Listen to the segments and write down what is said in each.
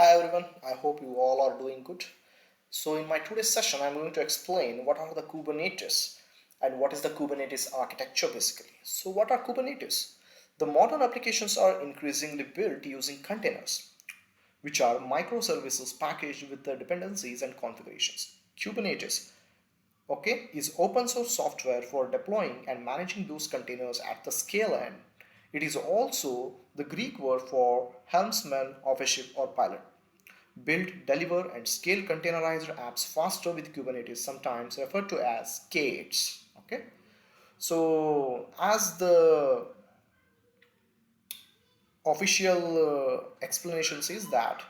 Hi everyone, I hope you all are doing good. So in my today's session, I'm going to explain what are the Kubernetes and what is the Kubernetes architecture basically. So what are Kubernetes? The modern applications are increasingly built using containers, which are microservices packaged with the dependencies and configurations. Kubernetes, is open source software for deploying and managing those containers at the scale end. It is also the Greek word for helmsman of a ship or pilot. Build, deliver, and scale containerized apps faster with Kubernetes, sometimes referred to as K8s. Okay, so as the official explanation says that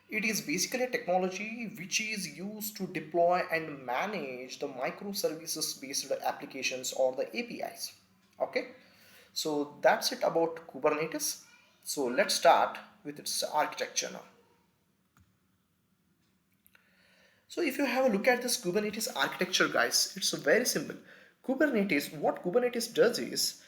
it is basically a technology which is used to deploy and manage the microservices based applications or the APIs. Okay, so that's it about Kubernetes. So let's start with its architecture now. So if you have a look at this Kubernetes architecture, guys, it's very simple. What Kubernetes does is,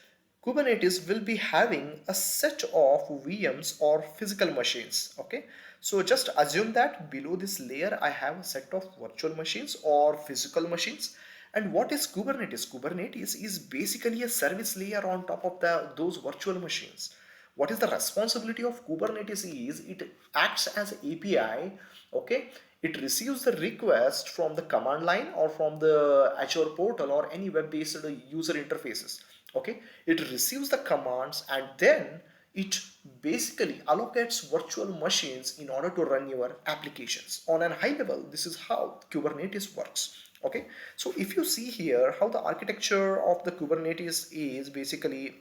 Kubernetes will be having a set of VMs or physical machines. Okay, so just assume that below this layer I have a set of virtual machines or physical machines. And what is Kubernetes? Kubernetes is basically a service layer on top of those virtual machines. What is the responsibility of Kubernetes is it acts as API. Okay, it receives the request from the command line or from the Azure portal or any web based user interfaces. Okay, it receives the commands and then it basically allocates virtual machines in order to run your applications on a high level. This is how Kubernetes works. Okay, so if you see here how the architecture of the Kubernetes is basically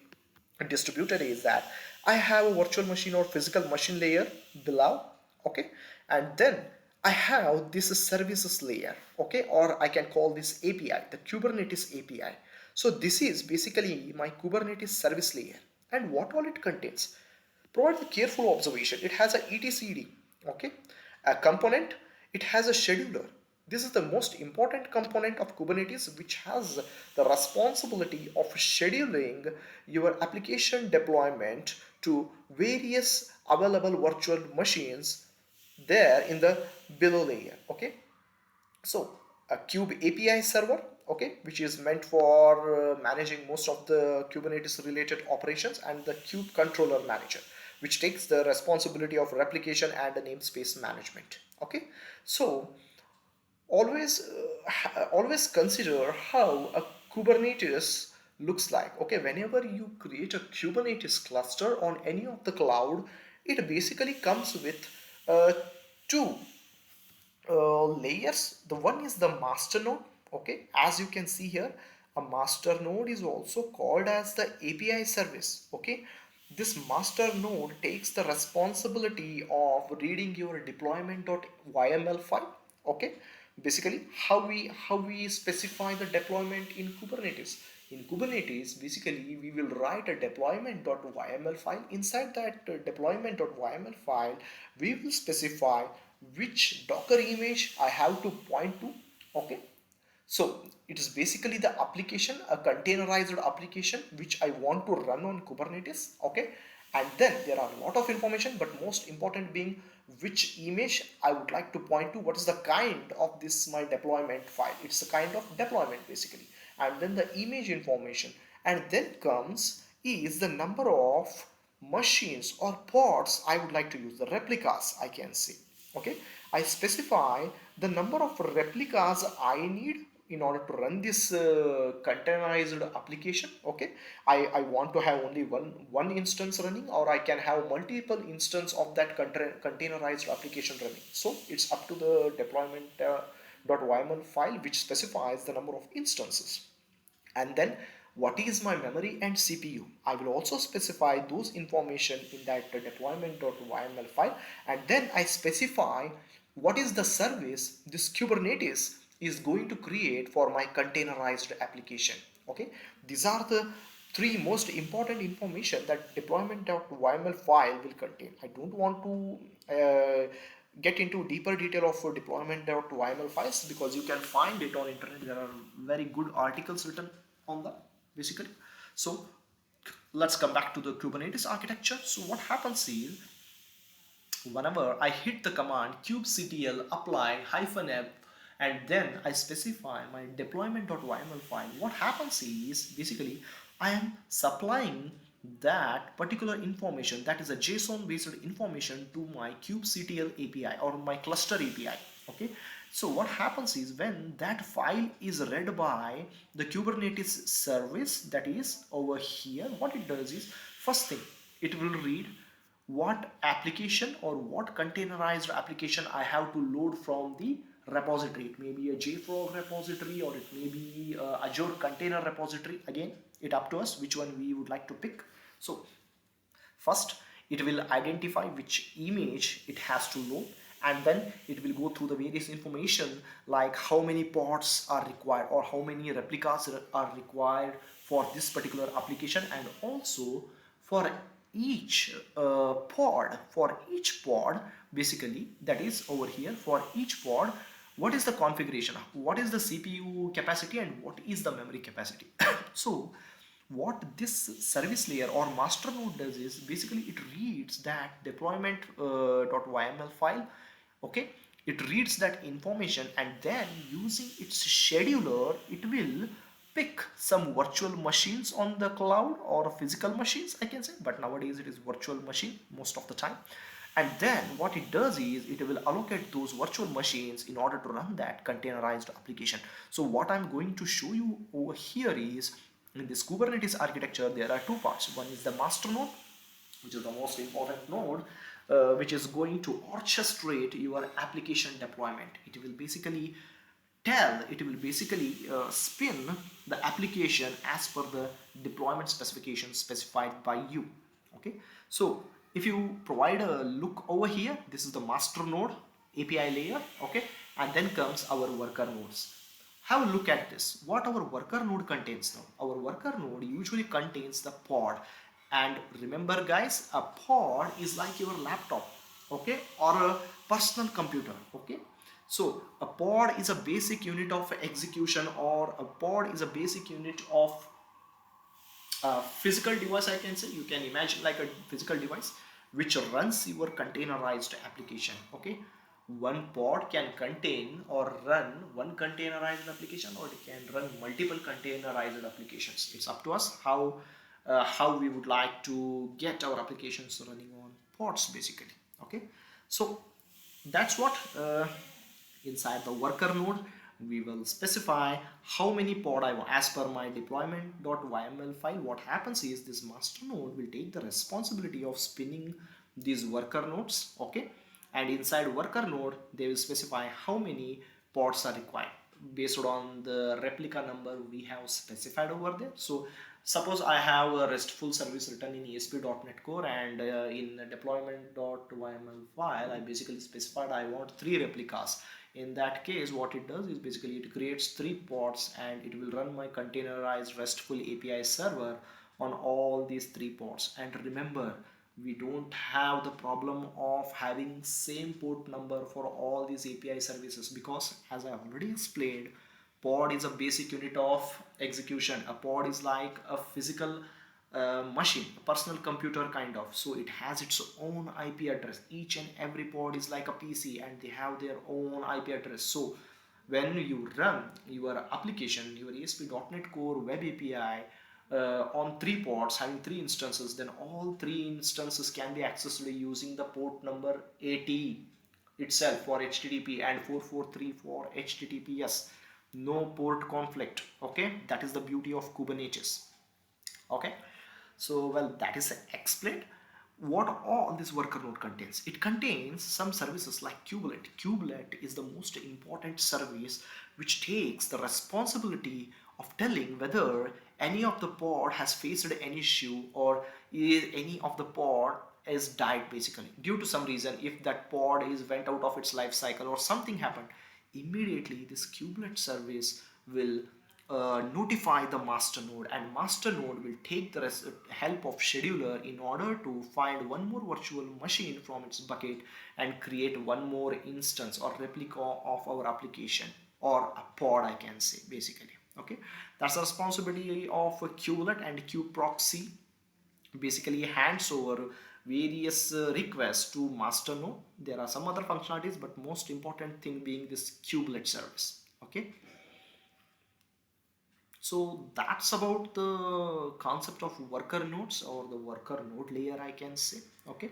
distributed is that I have a virtual machine or physical machine layer below. Okay, and then I have this services layer. Okay, or I can call this API, the Kubernetes API. So this is basically my Kubernetes service layer, and what all it contains. Provide the careful observation. It has a etcd, okay, a component. It has a scheduler. This is the most important component of Kubernetes, which has the responsibility of scheduling your application deployment to various available virtual machines there in the below layer. Okay, so a Kube API server, okay, which is meant for managing most of the Kubernetes related operations, and the Kube controller manager, which takes the responsibility of replication and the namespace management. Okay, so always consider how a Kubernetes looks like. Okay, whenever you create a Kubernetes cluster on any of the cloud, it basically comes with two layers. The one is the master node. Okay, as you can see here, a master node is also called as the API service. Okay, this master node takes the responsibility of reading your deployment.yml file. Okay, basically how we specify the deployment in Kubernetes. In Kubernetes, basically we will write a deployment.yml file. Inside that deployment.yml file, we will specify which Docker image I have to point to. Okay, so it is basically the application, a containerized application which I want to run on Kubernetes. Okay, and then there are a lot of information, but most important being which image I would like to point to, what is the kind of this my deployment file. It's a kind of deployment basically, and then the image information, and then comes is the number of machines or pods I would like to use, the replicas I can say. Okay, I specify the number of replicas I need in order to run this containerized application. Okay, I want to have only one instance running, or I can have multiple instance of that containerized application running. So it's up to the deployment.yml file, which specifies the number of instances. And then what is my memory and CPU. I will also specify those information in that deployment.yml file, and then I specify what is the service this Kubernetes is going to create for my containerized application. Okay, these are the three most important information that deployment.yml file will contain. I don't want to get into deeper detail of deployment.yml files, because you can find it on internet. There are very good articles written on that basically. So let's come back to the Kubernetes architecture. So what happens is, whenever I hit the command kubectl apply -f and then I specify my deployment.yml file, what happens is basically I am supplying that particular information, that is a JSON based information, to my kubectl API or my cluster API. Okay, so what happens is when that file is read by the Kubernetes service that is over here, what it does is, first thing, it will read what application or what containerized application I have to load from the repository. It may be a JFrog repository or it may be Azure container repository. Again, it up to us which one we would like to pick. So first it will identify which image it has to load, and then it will go through the various information like how many pods are required or how many replicas are required for this particular application, and also for each pod basically, that is over here, for each pod, what is the configuration, what is the CPU capacity, and what is the memory capacity. So what this service layer or master node does is basically it reads that deployment .yml file. Okay, it reads that information, and then using its scheduler it will pick some virtual machines on the cloud or physical machines, I can say, but nowadays it is virtual machine most of the time. And then what it does is it will allocate those virtual machines in order to run that containerized application. So what I'm going to show you over here is, in this Kubernetes architecture there are two parts. One is the master node, which is the most important node, which is going to orchestrate your application deployment. It will basically spin the application as per the deployment specifications specified by you. Okay, so if you provide a look over here, this is the master node API layer. Okay, and then comes our worker nodes. Have a look at this, what our worker node contains now. Our worker node usually contains the pod, and remember guys, a pod is like your laptop, okay, or a personal computer. Okay, so a pod is a basic unit of execution, or a pod is a basic unit of physical device, I can say. You can imagine like a physical device which runs your containerized application. Okay, one pod can contain or run one containerized application, or it can run multiple containerized applications. It's up to us how we would like to get our applications running on pods basically. Okay, so that's what inside the worker node we will specify how many pod I want as per my deployment.yml file. What happens is this master node will take the responsibility of spinning these worker nodes. Okay, and inside worker node they will specify how many pods are required based on the replica number we have specified over there. So suppose I have a RESTful service written in ASP.NET Core, and in the deployment.yml file I basically specified I want 3 replicas. In that case what it does is basically it creates 3 pods, and it will run my containerized RESTful API server on all these 3 pods. And remember, we don't have the problem of having same port number for all these API services, because as I already explained, pod is a basic unit of execution. A pod is like a physical machine, a personal computer kind of. So it has its own IP address. Each and every pod is like a PC, and they have their own IP address. So when you run your application, your ASP.NET Core Web API on 3 pods having 3 instances, then all 3 instances can be accessed using the port number 80 itself for HTTP and 443 for HTTPS. No port conflict. Okay, that is the beauty of Kubernetes. Okay, so well, that is explained what all this worker node contains. It contains some services like kubelet. Kubelet is the most important service which takes the responsibility of telling whether any of the pod has faced any issue, or any of the pod is died basically due to some reason. If that pod is went out of its life cycle or something happened, immediately this kubelet service will notify the master node, and master node will take the help of scheduler in order to find one more virtual machine from its bucket and create one more instance or replica of our application, or a pod, I can say basically. Okay, that's the responsibility of a kubelet. And kubeproxy basically hands over various requests to master node. There are some other functionalities, but most important thing being this kubelet service. Okay, so that's about the concept of worker nodes or the worker node layer, I can say. Okay,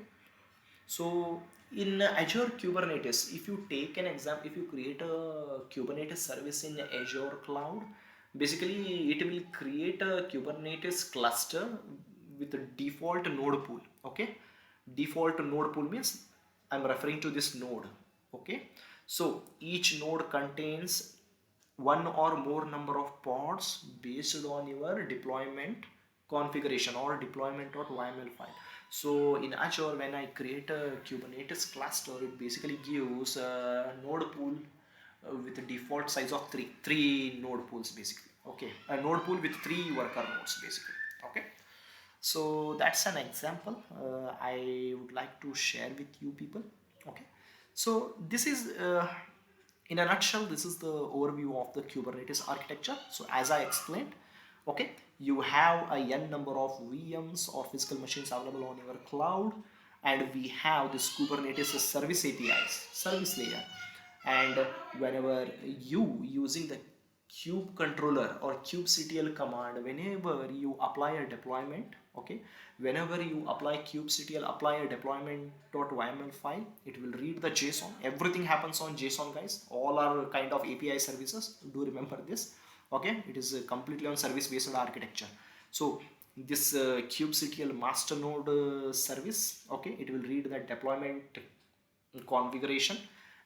so in Azure Kubernetes, if you take an example, if you create a Kubernetes service in Azure cloud, basically it will create a Kubernetes cluster with a default node pool. Okay, default node pool means I'm referring to this node. Okay, so each node contains one or more number of pods based on your deployment configuration or deployment.yml file. So in Azure, when I create a Kubernetes cluster, it basically gives a node pool with a default size of three node pools basically. Okay, a node pool with three worker nodes basically. Okay, so that's an example I would like to share with you people. Okay, so this is in a nutshell, this is the overview of the Kubernetes architecture. So as I explained, okay, you have a n number of VMs or physical machines available on your cloud, and we have this Kubernetes service APIs, service layer. And whenever you using the kube controller or kubectl command, whenever you apply a deployment, okay, whenever you apply kubectl apply a deployment.yml file, it will read the JSON. Everything happens on JSON, guys. All are kind of API services, do remember this. Okay, it is completely on service based architecture. So this kubectl master node service, okay, it will read the deployment configuration,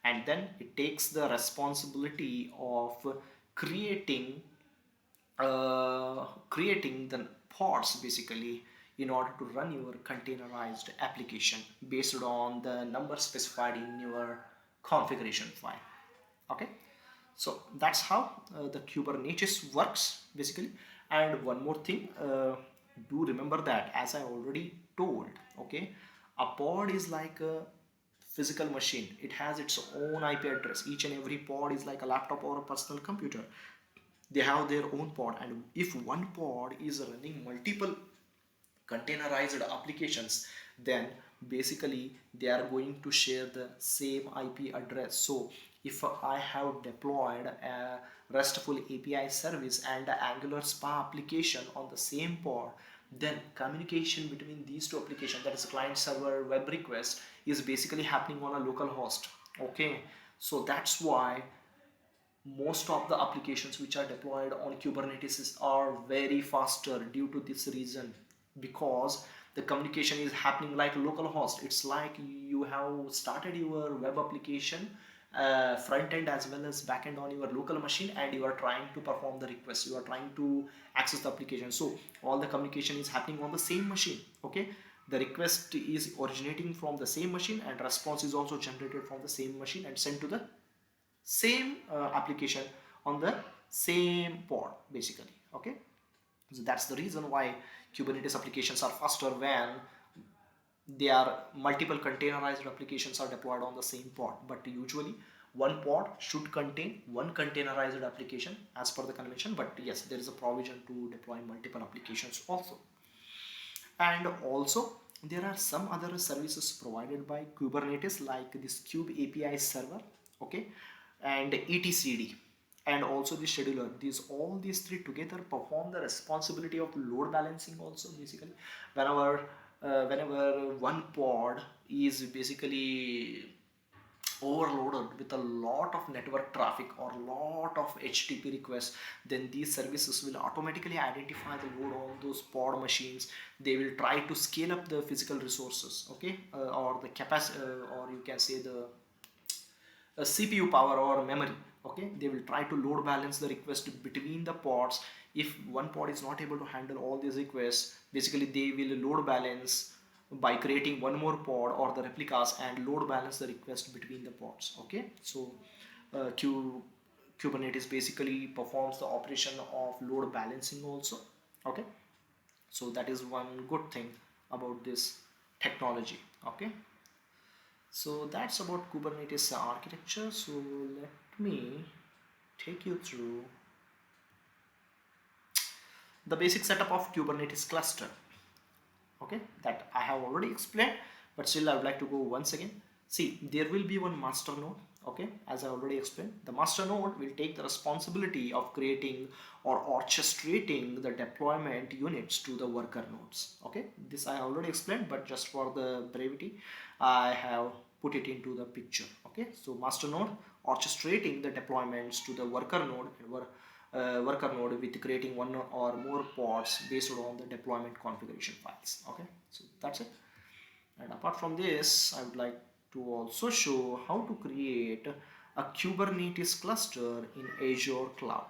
and then it takes the responsibility of creating creating the pods basically in order to run your containerized application based on the number specified in your configuration file. Okay, so that's how the Kubernetes works basically. And one more thing, do remember that as I already told, okay, a pod is like a physical machine. It has its own IP address. Each and every pod is like a laptop or a personal computer. They have their own pod, and if one pod is running multiple containerized applications, then basically they are going to share the same IP address. So if I have deployed a RESTful API service and an Angular SPA application on the same pod, then communication between these two applications, that is client server web request, is basically happening on a local host. Okay, so that's why most of the applications which are deployed on Kubernetes are very faster due to this reason, because the communication is happening like localhost. It's like you have started your web application front end as well as back end on your local machine, and you are trying to perform the request, you are trying to access the application. So all the communication is happening on the same machine. Okay, the request is originating from the same machine, and response is also generated from the same machine and sent to the same application on the same pod basically. Okay, so that's the reason why Kubernetes applications are faster when they are multiple containerized applications are deployed on the same pod. But usually one pod should contain one containerized application as per the convention, but yes, there is a provision to deploy multiple applications also. And also there are some other services provided by Kubernetes like this Kube API server, okay, and etcd, and also the scheduler. These three together perform the responsibility of load balancing also basically. Whenever one pod is basically overloaded with a lot of network traffic or lot of HTTP requests, then these services will automatically identify the load on those pod machines. They will try to scale up the physical resources, okay, or the capacity, or you can say the CPU power or memory. Okay, they will try to load balance the request between the pods. If one pod is not able to handle all these requests, basically they will load balance by creating one more pod or the replicas and load balance the request between the pods. Okay, so Kubernetes basically performs the operation of load balancing also. Okay, so that is one good thing about this technology. Okay, so that's about Kubernetes architecture. So let me take you through the basic setup of Kubernetes cluster. Okay, that I have already explained, but still I would like to go once again. See, there will be one master node. Okay, as I already explained, the master node will take the responsibility of creating or orchestrating the deployment units to the worker nodes. Okay, this I already explained, but just for the brevity I have put it into the picture. Okay, so master node orchestrating the deployments to the worker node, worker node with creating one or more pods based on the deployment configuration files. Okay, so that's it. And apart from this, I would like to also show how to create a Kubernetes cluster in Azure cloud.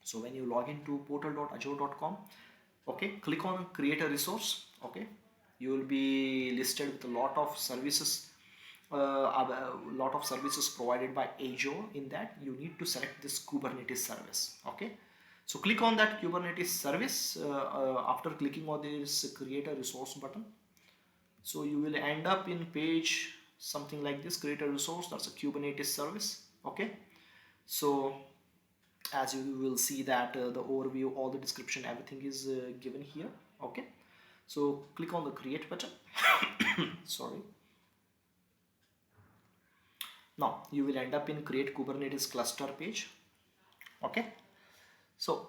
So when you log into portal.azure.com, okay, click on create a resource. Okay, you will be listed with a lot of services, a lot of services provided by Azure. In that, you need to select this Kubernetes service. Okay, so click on that Kubernetes service. After clicking on this create a resource button, so you will end up in page something like this: create a resource. That's a Kubernetes service. Okay, so as you will see that the overview, all the description, everything is given here. Okay, so click on the create button. Sorry. Now you will end up in create Kubernetes cluster page. Okay, so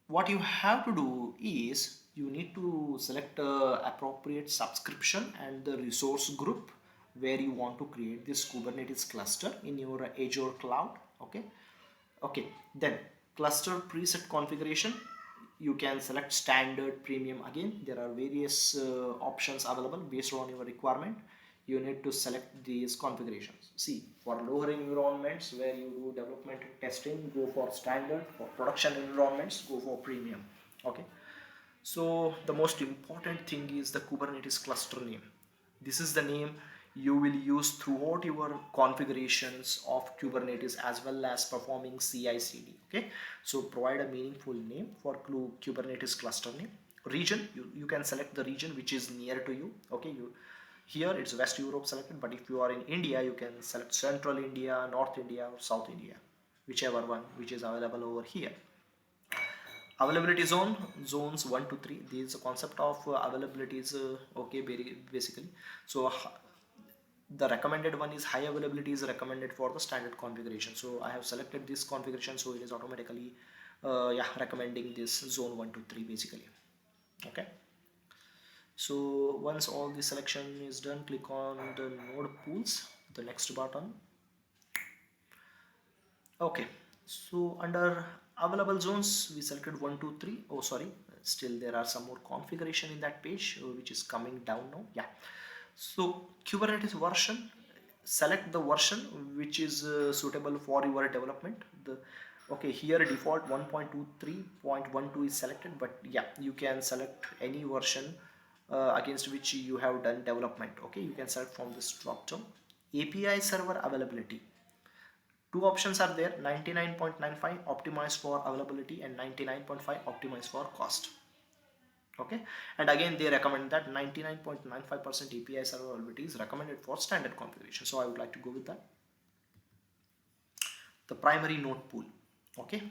what you have to do is you need to select appropriate subscription and the resource group where you want to create this Kubernetes cluster in your Azure cloud. Okay, okay, then cluster preset configuration, you can select standard, premium. Again, there are various options available based on your requirement. You need to select these configurations. See, for lower environments where you do development and testing, go for standard. For production environments, go for premium. Okay, so the most important thing is the Kubernetes cluster name. This is the name you will use throughout your configurations of Kubernetes as well as performing CI/CD. Okay, so provide a meaningful name for Kubernetes cluster name. Region, you can select the region which is near to you. Okay, here it's West Europe selected, but if you are in India, you can select Central India, North India, or South India, whichever one which is available over here. Availability zone, zones 1 to 3. This is a concept of availability is okay, basically. So the recommended one is high availability is recommended for the standard configuration. So I have selected this configuration, so it is automatically yeah, recommending this zone 1 to 3 basically. Okay, so once all the selection is done, click on the node pools, the next button. Okay, so under available zones we selected 1 2 3. Oh sorry, still there are some more configuration in that page which is coming down now. Yeah, so Kubernetes version, select the version which is suitable for your development. Okay, here default 1.23.12 is selected, but yeah, you can select any version against which you have done development. Okay, you can select from this drop down. API server availability, two options are there: 99.95 optimized for availability and 99.5 optimized for cost. Okay, and again they recommend that 99.95% API server availability is recommended for standard configuration, so I would like to go with that. The primary node pool. Okay,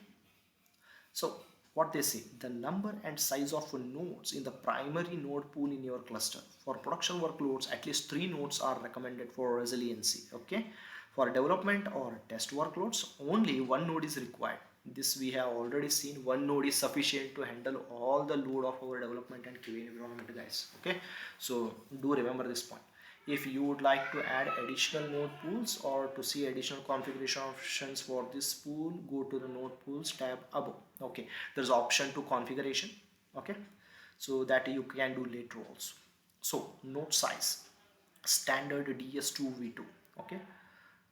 so what they say, the number and size of nodes in the primary node pool in your cluster. For production workloads, at least 3 nodes are recommended for resiliency. Okay, for development or test workloads, only 1 node is required. This we have already seen, 1 node is sufficient to handle all the load of our development and QA environment, guys. Okay, so do remember this point. If you would like to add additional node pools or to see additional configuration options for this pool, go to the node pools tab above. Okay, there's option to configuration. Okay, so that you can do later also. So node size, standard DS2v2. Okay,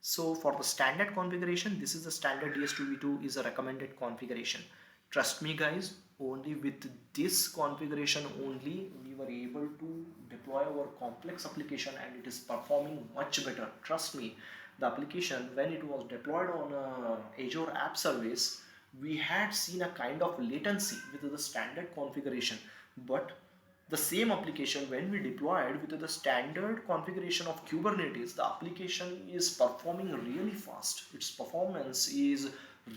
so for the standard configuration, this is the standard DS2v2 is a recommended configuration. Trust me guys, only with this configuration only we were able to deploy our complex application and it is performing much better. Trust me, the application when it was deployed on Azure App Service, we had seen a kind of latency with the standard configuration, but the same application when we deployed with the standard configuration of Kubernetes, the application is performing really fast. Its performance is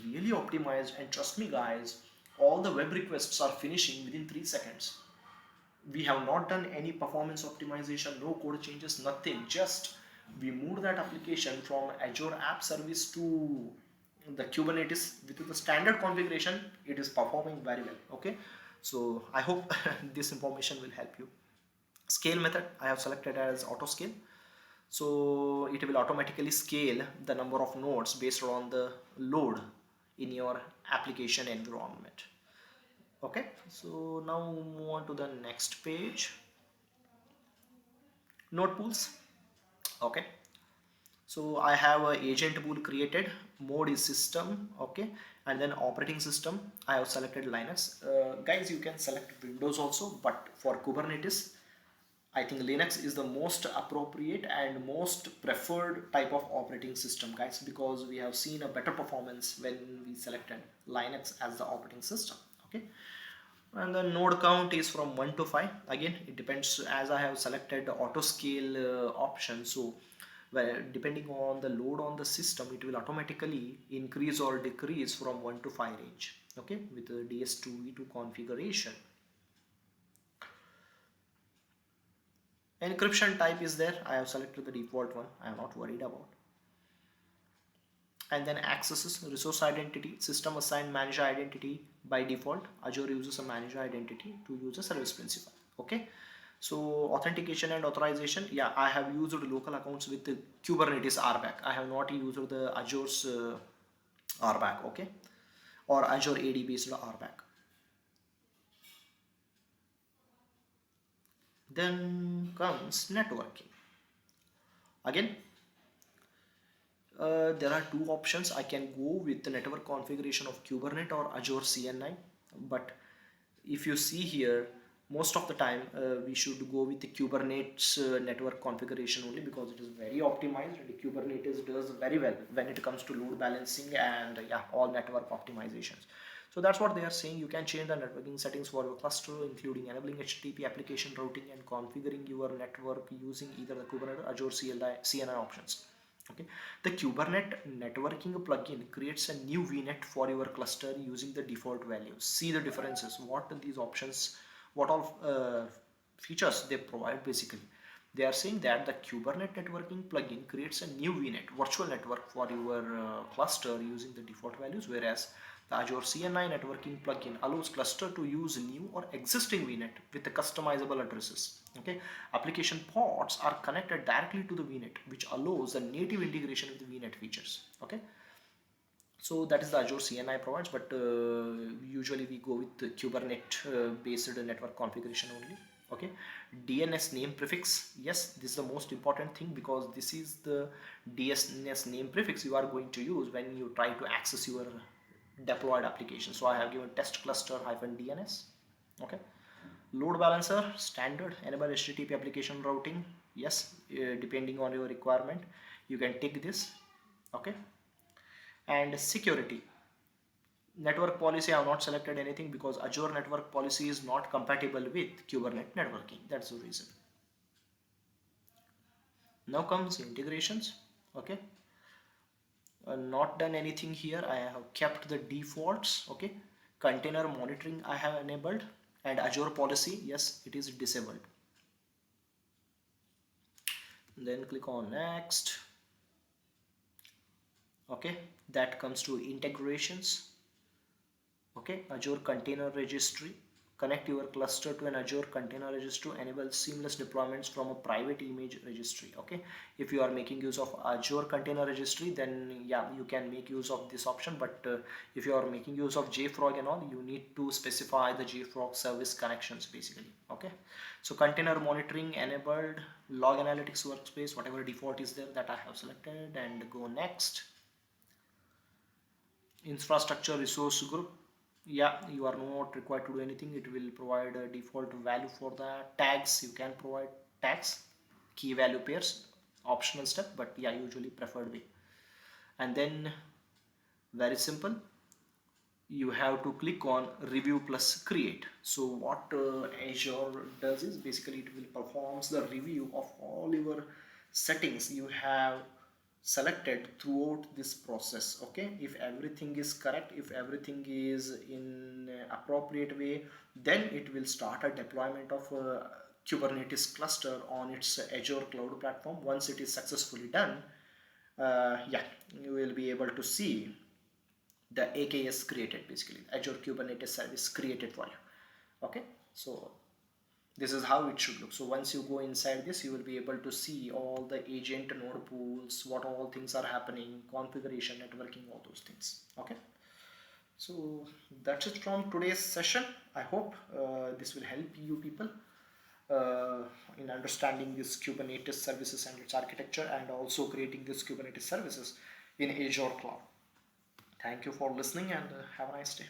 really optimized, and trust me guys, all the web requests are finishing within 3 seconds. We have not done any performance optimization, no code changes, nothing. Just we moved that application from Azure App Service to the Kubernetes with the standard configuration. It is performing very well. Okay, so I hope this information will help you. Scale method I have selected as auto scale. So it will automatically scale the number of nodes based on the load in your application environment. Okay, so now move on to the next page. Node pools. Okay, so I have a agent pool created. Mode is system. Okay, and then operating system I have selected Linux. Guys, you can select Windows also, but for Kubernetes I think Linux is the most appropriate and most preferred type of operating system, guys, because we have seen a better performance when we selected Linux as the operating system. Okay, and the node count is from 1 to 5. Again, it depends, as I have selected the auto scale option. So well, depending on the load on the system, it will automatically increase or decrease from 1 to 5 range. Okay, with the DS2V2 configuration. Encryption type is there. I have selected the default one. I am not worried about. And then accesses, resource identity, system assigned manager identity. By default, Azure uses a manager identity to use a service principal. Okay, so authentication and authorization, yeah, I have used local accounts with the Kubernetes RBAC. I have not used the Azure's RBAC. Okay, or Azure AD based RBAC. Then comes networking. Again, there are two options. I can go with the network configuration of Kubernetes or Azure CNI, but if you see here, most of the time we should go with the Kubernetes network configuration only, because it is very optimized and Kubernetes does very well when it comes to load balancing and yeah, all network optimizations. So that's what they are saying. You can change the networking settings for your cluster, including enabling HTTP application routing and configuring your network using either the Kubernetes or Azure CNI options. Okay, the Kubernetes networking plugin creates a new VNet for your cluster using the default values. See the differences, what these options, what all features they provide. Basically, they are saying that the Kubernetes networking plugin creates a new VNet, virtual network for your cluster using the default values, whereas the Azure CNI networking plugin allows cluster to use new or existing VNet with the customizable addresses. Okay, application pods are connected directly to the VNet, which allows the native integration with the VNet features. Okay, so that is the Azure CNI provides, but usually we go with the Kubernetes based network configuration only. Okay, DNS name prefix, yes, this is the most important thing, because this is the DNS name prefix you are going to use when you try to access your deployed application. So I have given test cluster -DNS. Okay, load balancer standard, enable HTTP application routing, yes, depending on your requirement you can take this. Okay, and security network policy, I have not selected anything because Azure network policy is not compatible with Kubernetes networking. That's the reason. Now comes integrations. Okay, not done anything here. I have kept the defaults. Okay, container monitoring I have enabled, and Azure policy, yes, it is disabled. Then click on next. Okay, that comes to integrations. Okay, Azure Container Registry. Connect your cluster to an Azure Container Registry to enable seamless deployments from a private image registry. Okay, if you are making use of Azure Container Registry, then yeah, you can make use of this option. But if you are making use of JFrog and all, you need to specify the JFrog service connections basically. Okay, so container monitoring enabled, log analytics workspace, whatever default is there that I have selected, and go next. Infrastructure resource group, yeah, you are not required to do anything. It will provide a default value for the tags. You can provide tags, key value pairs, optional step, but yeah, usually preferred way. And then very simple, you have to click on review plus create. So what Azure does is basically it will performs the review of all your settings you have selected throughout this process. Okay, if everything is correct, if everything is in appropriate way, then it will start a deployment of a Kubernetes cluster on its Azure cloud platform. Once it is successfully done, yeah, you will be able to see the AKS created, basically Azure Kubernetes service created for you. Okay, so this is how it should look. So once you go inside this, you will be able to see all the agent node pools, what all things are happening, configuration, networking, all those things. Okay, so that's it from today's session. I hope this will help you people uh, in understanding this Kubernetes services and its architecture, and also creating this Kubernetes services in Azure cloud. Thank you for listening, and have a nice day.